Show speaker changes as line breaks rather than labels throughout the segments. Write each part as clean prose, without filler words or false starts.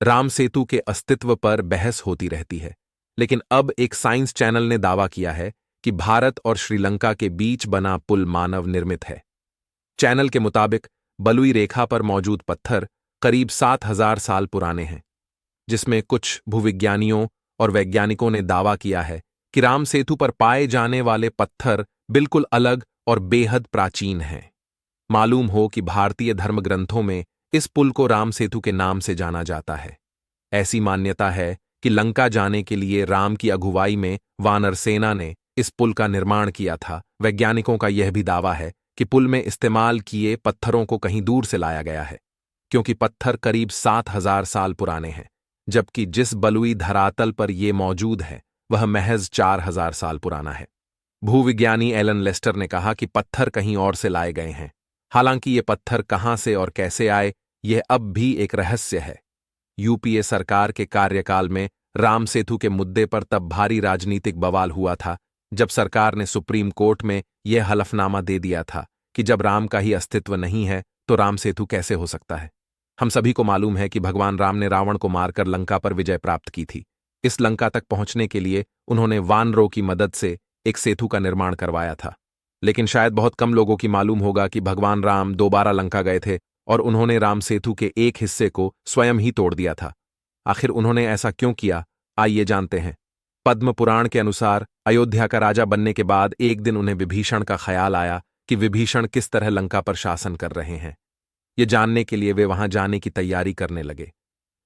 राम सेतु के अस्तित्व पर बहस होती रहती है, लेकिन अब एक साइंस चैनल ने दावा किया है कि भारत और श्रीलंका के बीच बना पुल मानव निर्मित है। चैनल के मुताबिक बलुई रेखा पर मौजूद पत्थर करीब 7,000 साल पुराने हैं, जिसमें कुछ भूविज्ञानियों और वैज्ञानिकों ने दावा किया है कि राम सेतु पर पाए जाने वाले पत्थर बिल्कुल अलग और बेहद प्राचीन हैं। मालूम हो कि भारतीय धर्म ग्रंथों में इस पुल को राम सेतु के नाम से जाना जाता है। ऐसी मान्यता है कि लंका जाने के लिए राम की अगुवाई में वानर सेना ने इस पुल का निर्माण किया था। वैज्ञानिकों का यह भी दावा है कि पुल में इस्तेमाल किए पत्थरों को कहीं दूर से लाया गया है, क्योंकि पत्थर करीब 7,000 साल पुराने हैं, जबकि जिस बलुई धरातल पर ये मौजूद है वह महज 4,000 साल पुराना है। भूविज्ञानी एलन लेस्टर ने कहा कि पत्थर कहीं और से लाए गए हैं। हालांकि ये पत्थर कहां से और कैसे आए, यह अब भी एक रहस्य है। यूपीए सरकार के कार्यकाल में राम सेतु के मुद्दे पर तब भारी राजनीतिक बवाल हुआ था, जब सरकार ने सुप्रीम कोर्ट में यह हलफनामा दे दिया था कि जब राम का ही अस्तित्व नहीं है तो राम सेतु कैसे हो सकता है। हम सभी को मालूम है कि भगवान राम ने रावण को मारकर लंका पर विजय प्राप्त की थी। इस लंका तक पहुंचने के लिए उन्होंने वानरों की मदद से एक सेतु का निर्माण करवाया था। लेकिन शायद बहुत कम लोगों की मालूम होगा कि भगवान राम दोबारा लंका गए थे और उन्होंने राम सेतु के एक हिस्से को स्वयं ही तोड़ दिया था। आखिर उन्होंने ऐसा क्यों किया, आइए जानते हैं। पद्म पुराण के अनुसार अयोध्या का राजा बनने के बाद एक दिन उन्हें विभीषण का ख्याल आया कि विभीषण किस तरह लंका पर शासन कर रहे हैं। ये जानने के लिए वे वहां जाने की तैयारी करने लगे।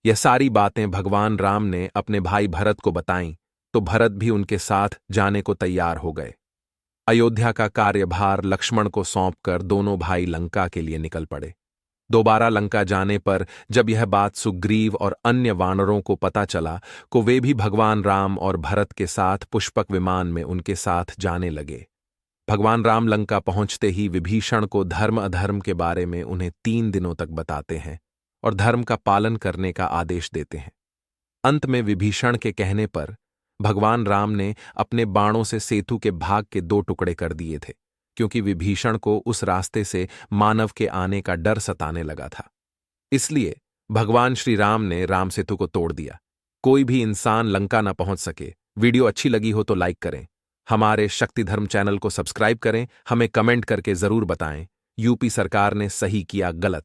यह सारी बातें भगवान राम ने अपने भाई भरत को बताईं, तो भरत भी उनके साथ जाने को तैयार हो गए। अयोध्या का कार्यभार लक्ष्मण को सौंपकर दोनों भाई लंका के लिए निकल पड़े। दोबारा लंका जाने पर जब यह बात सुग्रीव और अन्य वानरों को पता चला, को वे भी भगवान राम और भरत के साथ पुष्पक विमान में उनके साथ जाने लगे। भगवान राम लंका पहुंचते ही विभीषण को धर्म अधर्म के बारे में उन्हें 3 दिनों तक बताते हैं और धर्म का पालन करने का आदेश देते हैं। अंत में विभीषण के कहने पर भगवान राम ने अपने बाणों से सेतु के भाग के 2 टुकड़े कर दिए थे, क्योंकि विभीषण को उस रास्ते से मानव के आने का डर सताने लगा था। इसलिए भगवान श्री राम ने राम सेतु को तोड़ दिया। कोई भी इंसान लंका न पहुंच सके। वीडियो अच्छी लगी हो तो लाइक करें, हमारे शक्ति धर्म चैनल को सब्सक्राइब करें, हमें कमेंट करके जरूर बताएं यूपी सरकार ने सही किया गलत।